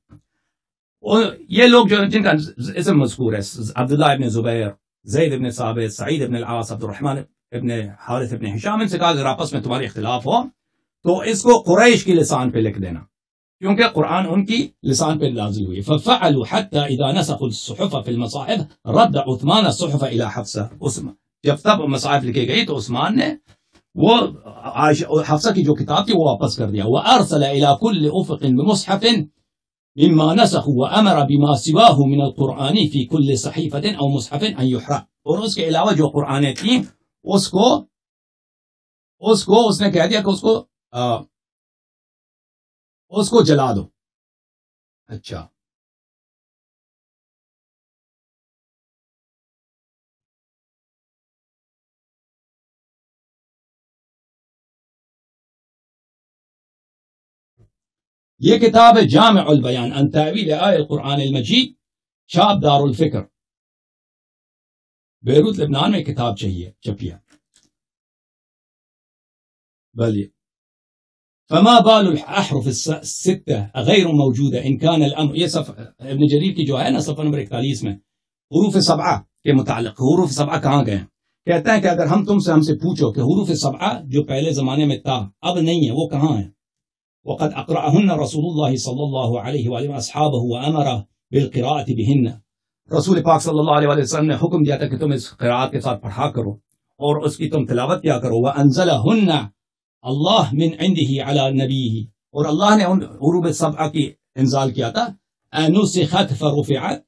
یہ لوگ جو جن کا اسم مذکور ہے عبداللہ ابن زبیر زید ابن ثابت سعید ابن العاص عبد الرحمن ابن حارث ابن ہشام ان سے کہا اگر آپس میں تمہارے اختلاف ہو تو اس کو قریش کی لسان پہ لکھ دینا کیونکہ قرآن ان کی لسان پہ نازل ہوئی. ففعلوا حتى اذا نسخوا الصحف في المصاحف رد عثمان الصحف الى حفصہ. جب تب مصاحف لکھی گئی تو عثمان نے وہ حفصہ کی جو کتاب تھی وہ واپس کر دیا. وارسل الى كل افق بمصحف مما نسخوا وامر بما سواه من القرآن في كل صحيفة او مصحف ان يحرق. اور اس کے علاوہ جو قرآنیں تھیں اس کو اس نے کہہ دیا کہ اس کو جلا دو. اچھا یہ کتاب ہے جامع البیان عن تأویل آیة القرآن المجید، چھاپ دار الفکر، بیروت لبنان میں کتاب چاہیے چھپیا. بلیے فما بال الاحرف الستة غیر موجودة ان كان الامر، یہ ابن جریر کی جو ہے نا صفحہ نمبر 41 میں حروف سبعہ کے متعلق، حروف سبعہ کہاں گئے ہیں؟ کہتا ہے کہ اگر ہم سے پوچھو کہ حروف سبعہ جو پہلے زمانے میں تھا اب نہیں ہے، وہ کہاں ہیں؟ وقد اقرأهن رسول اللہ صلی اللہ علیہ وآلہ واصحابہ وامر بالقراءة بهن، رسول پاک صلی اللہ علیہ وسلم نے حکم دیا تھا کہ تم اس قراءت کے ساتھ پڑھا کرو اور اس کی تم تلاوت کیا کرو. وانزلهن اللہ من عنده على نبیہ، اور اللہ نے ان حروف سبعہ کی انزال کیا تھا. انسخت فرفعت،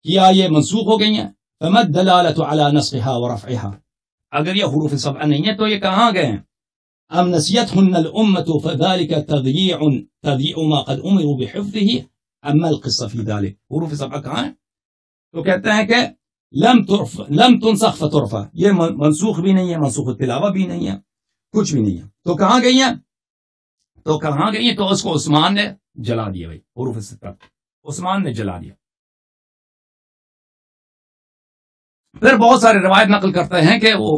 کیا یہ منسوخ ہو گئی ہیں؟ فما الدلالة على نسخها ورفعها، اگر یہ حروف سبعہ نہیں ہے تو یہ کہاں گئے ہیں؟ ام نسیتهن الامة فذلك تضييع ما قد امروا بحفظه اما القصة في ذلك. حروف سبعہ کہاں ہیں؟ تو کہتے ہیں کہ لم تنسخ فترفع، یہ منسوخ بھی نہیں ہے، منسوخ التلاوہ بھی نہیں ہے، کچھ بھی نہیں ہے. تو کہاں گئی ہیں؟ تو اس کو عثمان نے جلا دیا. بھائی حروف سبعہ عثمان نے جلا دیا. پھر بہت سارے روایت نقل کرتے ہیں کہ وہ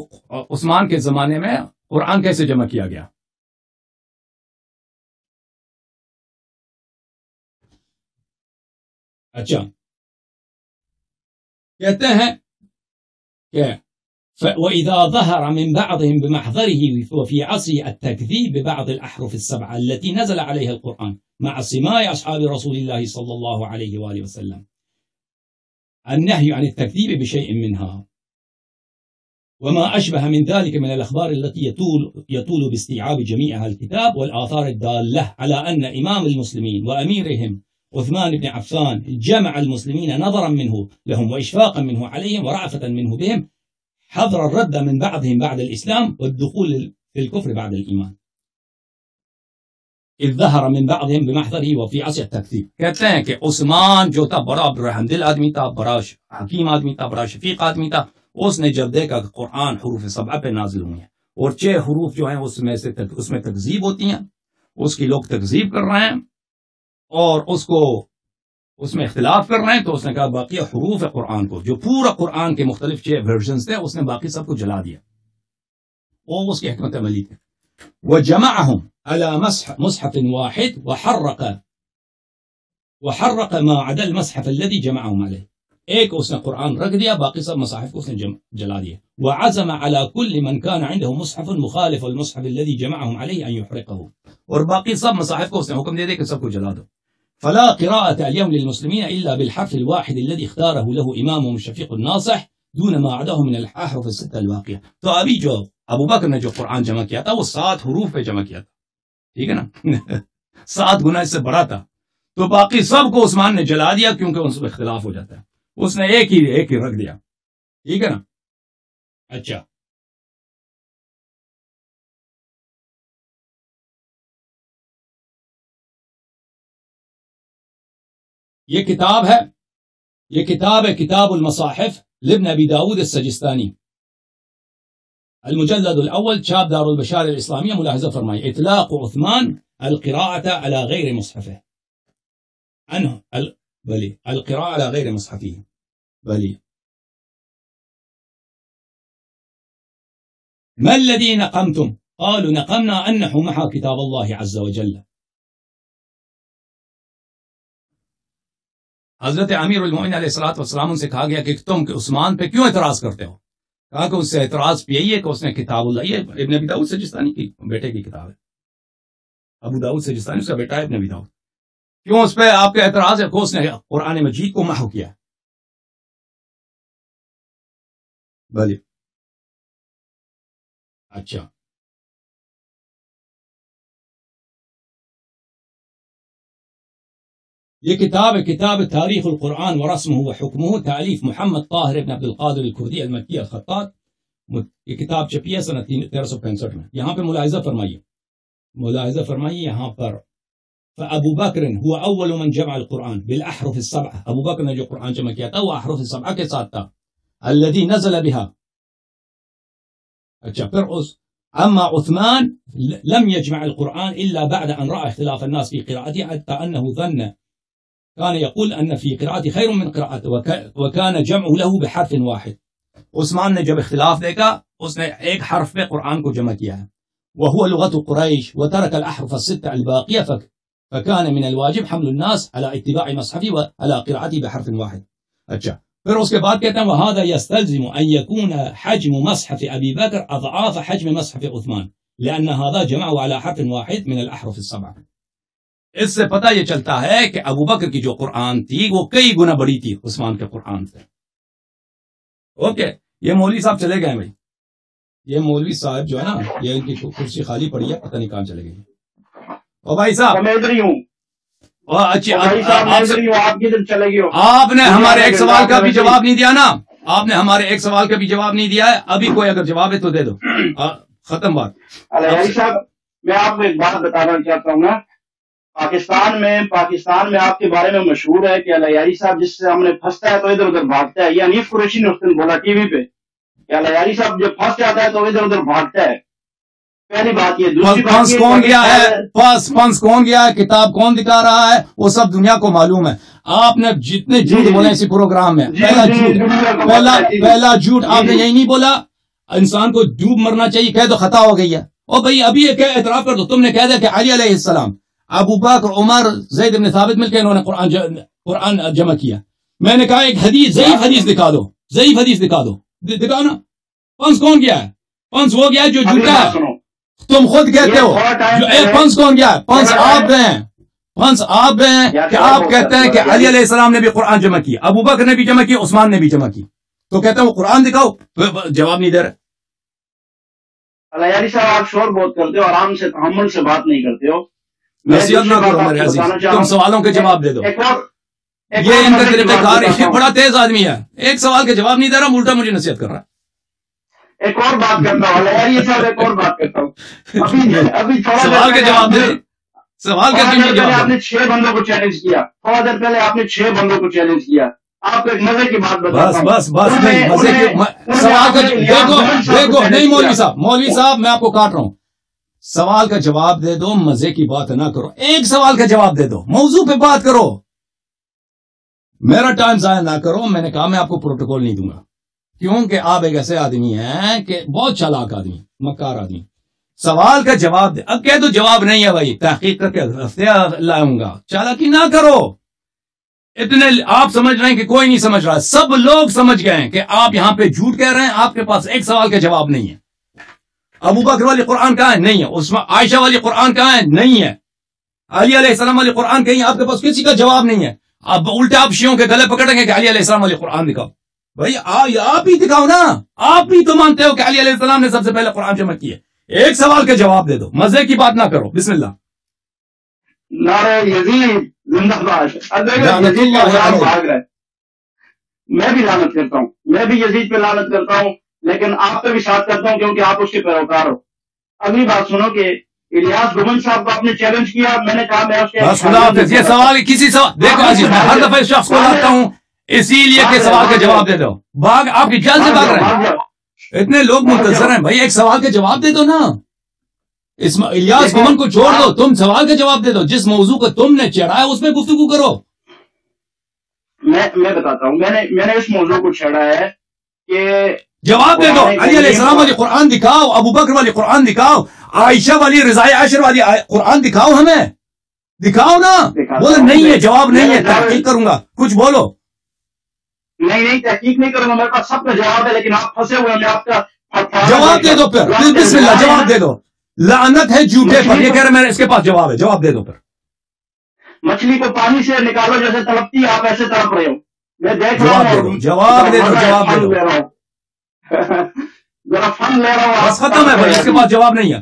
عثمان کے زمانے میں قرآن کیسے جمع کیا گیا. اچھا کہتے ہیں کہ وَإِذَا ظَهَرَ مِن بَعْضِهِمْ بِمَحْضَرِهِ وَفِي عَصْرِهِ التَّكْذِيبِ بِبَعْضِ الْأَحْرُفِ السَّبْعَةِ الَّتِي نَزَلَ عَلَيْهَا الْقُرْآنُ مَعَ سِمَاعِ أَصْحَابِ رَسُولِ اللَّهِ صَلَّى اللَّهُ عَلَيْهِ وَآلِهِ وَسَلَّمَ النهي عن التكذيب بشيء منها وما أشبه من ذلك من الأخبار التي يطول باستيعاب جميعها الكتاب والآثار الدالة على أن إمام المسلمين وأميرهم عثمان بن عفان جمع المسلمين نظرا منه لهم وإشفاقا منه عليهم ورأفة منه بهم حذر الرد من بعضهم بعد الإسلام والدخول في الكفر بعد الإيمان. اذ ظهر من بعضهم بمحضره وفي عصر التكذيب. کہتے ہیں کہ عثمان جو تھا بڑا رحم دل آدمی تھا، بڑا حکیم آدمی تھا، بڑا شفیق آدمی تھا. اس نے جب دیکھا کہ قرآن حروف سبعہ پہ نازل ہوئے ہیں اور 6 حروف جو ہیں اس میں تکذیب ہوتی ہیں، اس کی لوگ تکذیب کر رہے ہیں اور اس میں اختلاف کر رہے ہیں، تو اس نے کہا باقی حروف قرآن کو، جو پورا قرآن کے مختلف 6 ورژنز تھے، اس نے باقی سب کو جلا دیا. اور اس کی حکمت عملی تھی. وجمعهم على مصحف واحد وحرق ما عدا المصحف الذي جمعهم عليه. ایک اس نے قرآن رکھ دیا، باقی سب مصاحف کو اس نے جلا دیا. وعزم على كل من كان عنده مصحف مخالف المصحف الذي جمعهم عليه ان يحرقه. اور باقی سب مصاحف کو اس نے حکم دے دیا کہ سب کو جلا دو. فلا قراءة اليوم للمسلمين الا بالحرف الواحد الذي اختاره له امامهم الشفيق الناصح دون ما عداه من الاحرف الستة الباقية. تو ابھی جو ابو بکر نے جو قرآن جمع کیا تھا وہ 7 حروف پہ جمع کیا تھا، ٹھیک ہے نا 7 گنا اس سے بڑا تھا. تو باقی سب کو عثمان نے جلا دیا کیونکہ ان سے اختلاف ہو جاتا ہے. اس نے ایک ہی رکھ دیا، ٹھیک ہے نا. اچھا یہ کتاب ہے کتاب المصاحف لابن ابی داود السجستانی، المجلد الاول، چھاپ دار البشار الاسلامیہ. ملاحظہ فرمائے اطلاق عثمان القراءة على غیر مصحفه بلی القراءة على غیر مصحفه بلی. ما الذي نقمتم؟ قالوا نقمنا أن نحو كتاب الله عز وجل. حضرت امیر المؤمنین علیہ الصلوۃ والسلام ان سے کہا گیا کہ تم عثمان پہ کیوں اعتراض کرتے ہو؟ کہا کہ اس سے اعتراض یہی ہے کہ اس نے کتاب اللہ، یہ ابن ابی داؤد سجستانی کی بیٹے کی کتاب ہے، ابو داؤد سجستانی اس کا بیٹا ہے ابن ابی داؤد. کیوں اس پہ آپ کا اعتراض ہے کہ اس نے قرآن مجید کو محو کیا؟ بھلی اچھا یہ کتاب ہے کتاب تاریخ القرآن ورسمه وحکمه، تالیف محمد طاہر ابن عبد القادر الکردی المکی الخطاط. یہ کتاب چھپی ہے سنہ 1365 میں. یہاں پہ ملاحظہ فرمائیے یہاں پر فابو بکر هو اول من جمع القرآن بالاحرف السبعہ. ابو بکر نے جو قرآن جمع کیا تھا وہ احرف السبعہ کے ساتھ تھا. الذي نزل بها. اچھا پھر أما عثمان لم يجمع القرآن إلا بعد أن رأى اختلاف الناس في قراءته حتى أنه ظن كان يقول أن في قراءته خير من قراءته وكان جمع له بحرف واحد. عثمان نے جب اختلاف دیکھا اس نے ایک حرف پہ قرآن کو جمع کیا ہے وهو لغة قريش وترك الأحرف الستة الباقية فكان من الواجب حمل الناس على اتباع مصحفه وعلى قراءته بحرف واحد. اچھا پھر اس کے بعد کہتے ہیں وهذا يستلزم أن يكون حجم مصحف أبي بكر أضعاف حجم مصحف عثمان لأن هذا جمعه على حرف واحد من الأحرف السبعة. اس سے پتہ یہ چلتا ہے کہ ابو بکر کی جو قرآن تھی وہ کئی گنا بڑی تھی عثمان کے قرآن سے. اوکے یہ مولوی صاحب چلے گئے بھائی. یہ مولوی صاحب جو ہے نا یہ ان کی کرسی خالی پڑی ہے پتہ نہیں کہاں چلے گئی. او بھائی صاحب میں ادھر ہی ہوں. آپ نے ہمارے ایک سوال کا بھی جواب نہیں دیا نا. آپ نے ہمارے ایک سوال کا بھی جواب نہیں دیا ہے. ابھی کوئی اگر جواب ہے تو دے دو. ختم بات. صاحب میں آپ کو ایک بات بتانا چاہتا ہوں نا. پاکستان میں آپ کے بارے میں مشہور ہے کہ الیاری صاحب جس سے ہم نے پھنستا ہے تو ادھر ادھر بھاگتا ہے. یہ انیف قریشی نے اس دن بولا ٹی وی پہ کہ الیاری صاحب جب پھنس جاتا ہے تو ادھر ادھر بھاگتا ہے. پہلی بات یہ. دوسری بات کون گیا ہے پنس کون گیا ہے کتاب کون دکھا رہا ہے وہ سب دنیا کو معلوم ہے. آپ نے جتنے جھوٹ بولے اسی پروگرام میں پہلا جھوٹ آپ نے یہی نہیں بولا انسان کو ڈوب مرنا چاہیے کہہ دو خطا ہو گئی ہے. اور بھائی ابھی اعتراف کر دو تم نے کہہ دیا کہ علی علیہ السلام ابو بکر عمر زید بن ثابت مل کے انہوں نے قرآن جمع کیا. میں نے کہا ایک حدیث ضعیف حدیث دکھا دو. ضعیف حدیث دکھا دو. دکھاؤ نا. پنس کون گیا ہے؟ پنس وہ گیا ہے جو جھوٹا ہے. تم خود کہتے ہو پنس کون گیا ہے؟ پنس آپ ہیں. پنس آپ ہیں کہ آپ کہتے ہیں کہ علی علیہ السلام نے بھی قرآن جمع کیا ابو بکر نے بھی جمع کی عثمان نے بھی جمع کی تو کہتے ہیں وہ قرآن دکھاؤ. جواب نہیں دے رہے. الیاری صاحب آپ شور بہت کرتے ہو آرام سے تحمل سے بات نہیں کرتے ہو. نصیحت نہ کرو میرے عزیز تم سوالوں کے جواب دے دو. یہ ان کا طریقہ کار ہے. بڑا تیز آدمی ہے. ایک سوال کے جواب نہیں دے رہا الٹا مجھے نصیحت کر رہا ہے. ایک اور بات کرتا ہوں ایک اور بات کرتا ہوں. ابھی سوال کے جواب دے. سوال کا جواب. آپ نے 6 بندوں کو چیلنج کیا. تھوڑا دیر پہلے آپ نے 6 بندوں کو چیلنج کیا. آپ کو ایک مزے کی بات بتا. بس نہیں مزے کی سوال کا دیکھو نہیں مولوی صاحب میں آپ کو کاٹ رہا ہوں. سوال کا جواب دے دو مزے کی بات نہ کرو. ایک سوال کا جواب دے دو موضوع پہ بات کرو. میرا ٹائم ضائع نہ کرو. میں نے کہا میں آپ کو پروٹوکول نہیں دوں گا کیونکہ آپ ایک ایسے آدمی ہیں کہ بہت چالاک آدمی مکار آدمی. سوال کا جواب دے. اب کہہ دو جواب نہیں ہے بھائی تحقیق کر کے ہفتے لاؤں گا. چالاکی نہ کرو. اتنے آپ سمجھ رہے ہیں کہ کوئی نہیں سمجھ رہا. سب لوگ سمجھ گئے ہیں کہ آپ یہاں پہ جھوٹ کہہ رہے ہیں. آپ کے پاس ایک سوال کا جواب نہیں ہے. ابو بکر والی قرآن کہاں ہے؟ نہیں ہے. اس میں عائشہ والی قرآن کہاں ہے؟ نہیں ہے. علی علیہ السلام والی قرآن کہیں آپ کے پاس کسی کا جواب نہیں ہے. اب الٹا آپ شیعوں کے گلے پکڑیں گے کہ علی علیہ السلام والی قرآن دکھاؤ. بھائی آپ ہی دکھاؤ نا. آپ بھی تو مانتے ہو کہ علی علیہ السلام نے سب سے پہلے قرآن جمع کی ہے. ایک سوال کا جواب دے دو. مزے کی بات نہ کرو. بسم اللہ. نعرہ یزید زندہ باد. میں بھی لعنت کرتا ہوں. میں بھی یزید پہ لعنت کرتا ہوں لیکن آپ پہ بھی ساتھ کرتا ہوں کیونکہ آپ اس کے پیروکار ہو. اگلی بات سنو کہ الیاس گومن صاحب کو آپ نے چیلنج کیا. میں نے کہا میں اس کے یہ سوال کسی سوال دیکھو عزیز میں ہر دفعہ اس شخص کو لاتا ہوں اسی لیے کہ سوال کا جواب دے دو. باغ آپ کی جان سے بھاگ رہے ہیں. اتنے لوگ منتظر ہیں بھائی ایک سوال کا جواب دے دو نا. الیاس گومن کو چھوڑ دو. تم سوال کا جواب دے دو. جس موضوع کو تم نے چڑھا ہے اس میں گفتگو کرو. میں بتاتا ہوں. میں نے اس موضوع کو چھیڑا ہے کہ جواب دے دو. علی علیہ السلام والی قرآن دکھاؤ. ابو بکر والی قرآن دکھاؤ. عائشہ والی رضائے عشر والی قرآن دکھاؤ. ہمیں دکھاؤ نا. بولے نہیں ہے جواب نہیں ہے. تحقیق کروں گا. کچھ بولو. نہیں تحقیق نہیں کروں گا. میرے پاس سب کا جواب ہے لیکن آپ پھنسے ہوئے. میں آپ کا جواب دے دو. پھر بسم اللہ جواب دے دو. لعنت ہے جھوٹے پر. یہ کہہ رہے میرے اس کے پاس جواب ہے. جواب دے دو. پھر مچھلی کو پانی سے نکالو جیسے تڑپتی ہے آپ ایسے تڑپ رہے ہو. میں دیکھ رہا ہوں. جواب دے دو. جواب دے دو. ذرا فن لے رہا ہوں. بس ختم ہے بھائی. اس کے پاس جواب نہیں ہے.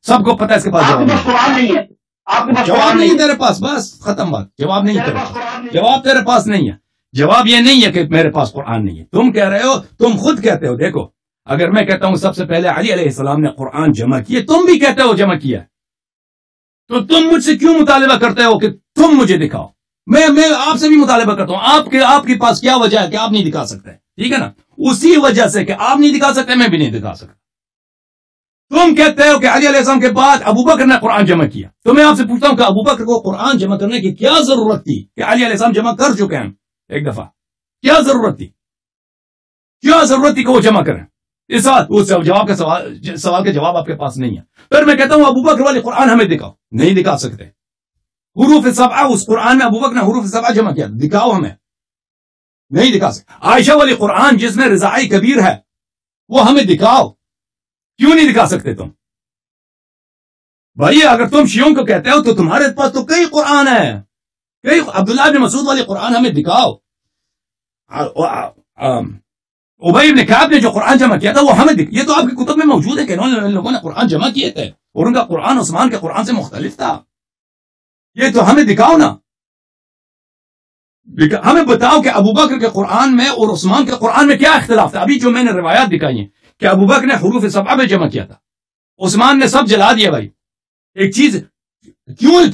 سب کو پتا ہے اس کے پاس جواب نہیں ہے. آپ کے پاس جواب نہیں تیرے پاس. بس ختم بات. جواب نہیں تیرے پاس. جواب تیرے پاس نہیں ہے. جواب یہ نہیں ہے کہ میرے پاس قرآن نہیں ہے. تم کہہ رہے ہو. تم خود کہتے ہو. دیکھو اگر میں کہتا ہوں سب سے پہلے علی علیہ السلام نے قرآن جمع کیے تم بھی کہتے ہو جمع کیا تو تم مجھ سے کیوں مطالبہ کرتے ہو کہ تم مجھے دکھاؤ. میں آپ سے بھی مطالبہ کرتا ہوں. آپ کے پاس کیا وجہ ہے کہ آپ نہیں دکھا سکتے. ٹھیک ہے نا. اسی وجہ سے کہ آپ نہیں دکھا سکتے میں بھی نہیں دکھا سکتا. تم کہتے ہو کہ علی علیہ السلام کے بعد ابو بکر نے قرآن جمع کیا. تو میں آپ سے پوچھتا ہوں کہ ابو بکر کو قرآن جمع کرنے کی کیا ضرورت تھی کہ علی علیہ السلام جمع کر چکے ہیں ایک دفعہ؟ کیا ضرورت تھی کہ وہ جمع کریں؟ اس وقت اس جواب کا سوال کا جواب آپ کے پاس نہیں ہے. پھر میں کہتا ہوں ابو بکر والی قرآن ہمیں دکھاؤ. نہیں دکھا سکتے. حروف سبعہ اس قرآن میں ابو بکر نے حروف سبعہ جمع کیا, دکھاؤ ہمیں. نہیں دکھا سکتے. عائشہ والی قرآن جس میں رضائی کبیر ہے وہ ہمیں دکھاؤ. کیوں نہیں دکھا سکتے تم بھائی؟ اگر تم شیعوں کو کہتے ہو تو تمہارے پاس تو کئی قرآن ہے, کئی. عبداللہ بن مسعود والی قرآن ہمیں دکھاؤ. ابی بن کعب نے جو قرآن جمع کیا تھا وہ ہمیں یہ تو آپ کی کتب میں موجود ہے کہ ان لوگوں نے قرآن جمع کیے تھے اور ان کا قرآن عثمان کے قرآن سے مختلف تھا. یہ تو ہمیں دکھاؤ نا. ہمیں بتاؤ کہ ابو بکر کے قرآن میں اور عثمان کے قرآن میں کیا اختلاف تھا. ابھی جو میں نے روایات دکھائی ہیں کہ ابو بکر نے حروف سبعہ میں جمع کیا تھا, عثمان نے سب جلا دیا. بھائی ایک چیز,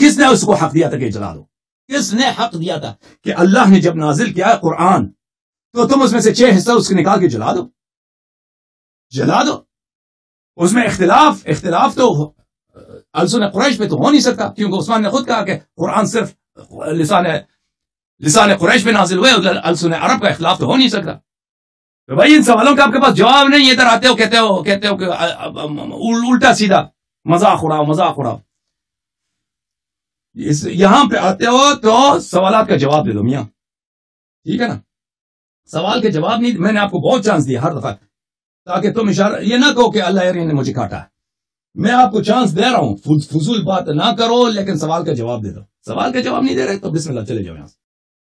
کس نے اس کو حق دیا تھا کہ جلا دو؟ کس نے حق دیا تھا کہ اللہ نے جب نازل کیا قرآن تو تم اس میں سے 6 حصہ اس کے نکال کے جلا دو. اس میں اختلاف تو السن قریش پہ تو ہو نہیں سکتا, کیونکہ عثمان نے خود کہا کہ قرآن صرف لسان قریش پہ نازل ہوئے, السن عرب کا اختلاف تو ہو نہیں سکتا. تو بھائی ان سوالوں کا آپ کے پاس جواب نہیں. ادھر آتے ہو کہتے ہو کہ الٹا سیدھا مذاق اڑاؤ. یہاں پہ آتے ہو تو سوالات کا جواب دے دو میاں, ٹھیک ہے نا؟ سوال کے جواب نہیں. میں نے آپ کو بہت چانس دیا ہر دفعہ تاکہ تم اشارہ یہ نہ کہو کہ اللہ نے مجھے کاٹا ہے. میں آپ کو چانس دے رہا ہوں, فضول بات نہ کرو لیکن سوال کا جواب دے دو. سوال کا جواب نہیں دے رہے تو بسم اللہ چلے جاؤ یہاں سے.